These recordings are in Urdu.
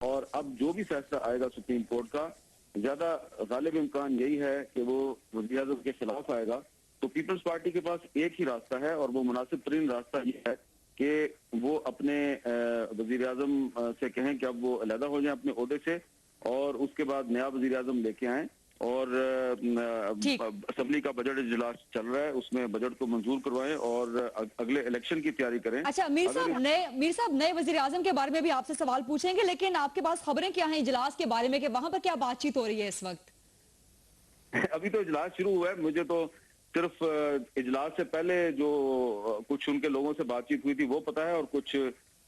اور اب جو بھی فیصلہ آئے گا سپریم کورٹ کا، زیادہ غالب امکان یہی ہے کہ وہ وزیر اعظم کے خلاف آئے گا. تو پیپلز پارٹی کے پاس ایک ہی راستہ ہے، اور وہ مناسب ترین راستہ یہ ہے کہ وہ اپنے وزیر اعظم سے کہیں کہ اب وہ علیحدہ ہو جائیں اپنے عہدے سے، اور اس کے بعد نیا وزیر اعظم لے کے آئیں. اور ٹھیک. اسمبلی کا بجٹ اجلاس چل رہا ہے، اس میں بجٹ کو منظور کروائیں اور اگلے الیکشن کی تیاری کریں. اچھا میر صاحب نئے وزیر اعظم کے بارے میں بھی آپ سے سوال پوچھیں گے، لیکن آپ کے پاس خبریں کیا ہیں اجلاس کے بارے میں کہ وہاں پر کیا بات چیت ہو رہی ہے اس وقت؟ ابھی تو اجلاس شروع ہوا ہے. مجھے تو صرف اجلاس سے پہلے جو کچھ ان کے لوگوں سے بات چیت ہوئی تھی وہ پتا ہے، اور کچھ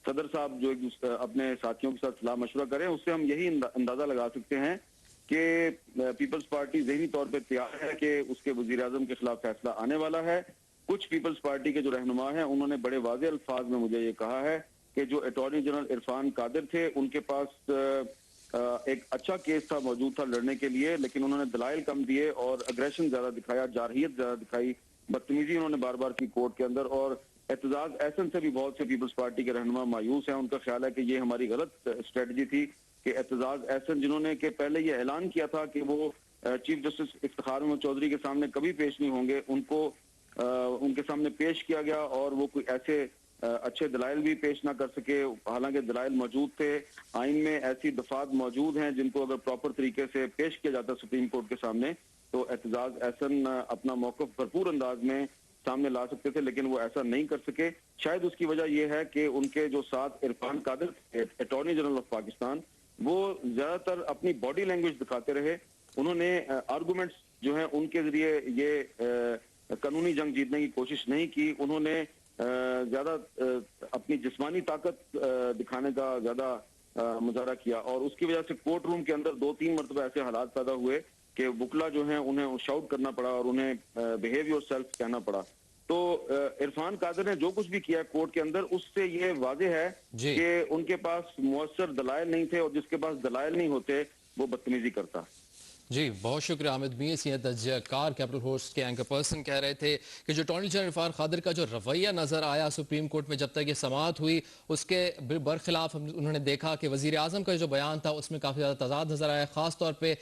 صدر صاحب جو اپنے ساتھیوں کے ساتھ صلاح مشورہ کریں، اس سے ہم یہی اندازہ لگا سکتے ہیں کہ پیپلز پارٹی ذہنی طور پہ تیار ہے کہ اس کے وزیر اعظم کے خلاف فیصلہ آنے والا ہے. کچھ پیپلز پارٹی کے جو رہنما ہیں انہوں نے بڑے واضح الفاظ میں مجھے یہ کہا ہے کہ جو اٹارنی جنرل عرفان قادر تھے ان کے پاس ایک اچھا کیس تھا، موجود تھا لڑنے کے لیے، لیکن انہوں نے دلائل کم دیے اور اگریشن زیادہ دکھایا، جارحیت زیادہ دکھائی، بدتمیزی انہوں نے بار بار کی کورٹ کے اندر. اور اعتزاز احسن سے بھی بہت سے پیپلز پارٹی کے رہنما مایوس ہیں. ان کا خیال ہے کہ یہ ہماری غلط اسٹریٹجی تھی کہ اعتزاز احسن جنہوں نے کہ پہلے یہ اعلان کیا تھا کہ وہ چیف جسٹس افتخار احمد چودھری کے سامنے کبھی پیش نہیں ہوں گے، ان کو ان کے سامنے پیش کیا گیا اور وہ کوئی ایسے اچھے دلائل بھی پیش نہ کر سکے، حالانکہ دلائل موجود تھے. آئین میں ایسی دفعات موجود ہیں جن کو اگر پراپر طریقے سے پیش کیا جاتا سپریم کورٹ کے سامنے تو اعتزاز احسن اپنا موقف بھرپور انداز میں سامنے لا سکتے تھے، لیکن وہ ایسا نہیں کر سکے. شاید اس کی وجہ یہ ہے کہ ان کے جو ساتھ عرفان قادر اٹارنی جنرل آف پاکستان، وہ زیادہ تر اپنی باڈی لینگویج دکھاتے رہے. انہوں نے آرگومنٹس جو ہیں ان کے ذریعے یہ قانونی جنگ جیتنے کی کوشش نہیں کی. انہوں نے زیادہ اپنی جسمانی طاقت دکھانے کا زیادہ مظاہرہ کیا، اور اس کی وجہ سے کورٹ روم کے اندر 2-3 مرتبہ ایسے حالات پیدا ہوئے کہ وکلا جو ہیں انہیں شاؤٹ کرنا پڑا اور انہیں بہیو یور سیلف کہنا پڑا. تو عرفان قادر نے جو کچھ بھی کیا کورٹ کے اندر، اس سے یہ واضح ہے کہ ان کے پاس مؤثر دلائل نہیں تھے، اور جس کے پاس دلائل نہیں ہوتے وہ بدتمیزی کرتا. جی بہت شکریہ حامد میر. سینئر تجزیہ کار کیپٹل ہوسٹ کے اینکر پرسن کہہ رہے تھے کہ جو اٹارنی جنرل عرفان قادر کا جو رویہ نظر آیا سپریم کورٹ میں جب تک یہ سماعت ہوئی، اس کے برخلاف انہوں نے دیکھا کہ وزیر اعظم کا جو بیان تھا اس میں کافی زیادہ تضاد نظر آیا. خاص طور پہ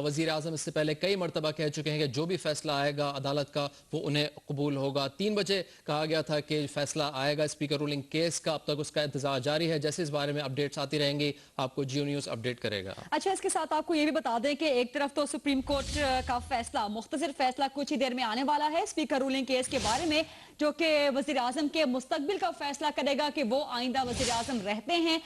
وزیر اعظم اس سے پہلے کئی مرتبہ کہہ چکے ہیں کہ جو بھی فیصلہ آئے گا عدالت کا وہ انہیں قبول ہوگا. 3 بجے کہا گیا تھا کہ فیصلہ آئے گا اسپیکر رولنگ کیس کا. اب تک اس کا انتظار جاری ہے. جیسے اس بارے میں اپڈیٹس آتی رہیں گی آپ کو جیو نیوز اپڈیٹ کرے گا. اچھا اس کے ساتھ آپ کو یہ بھی بتا دیں کہ ایک طرف تو سپریم کورٹ کا فیصلہ، مختصر فیصلہ کچھ ہی دیر میں آنے والا ہے اسپیکر رولنگ کیس کے بارے میں، جو کہ وزیر اعظم کے مستقبل کا فیصلہ کرے گا کہ وہ آئندہ وزیر اعظم رہتے ہیں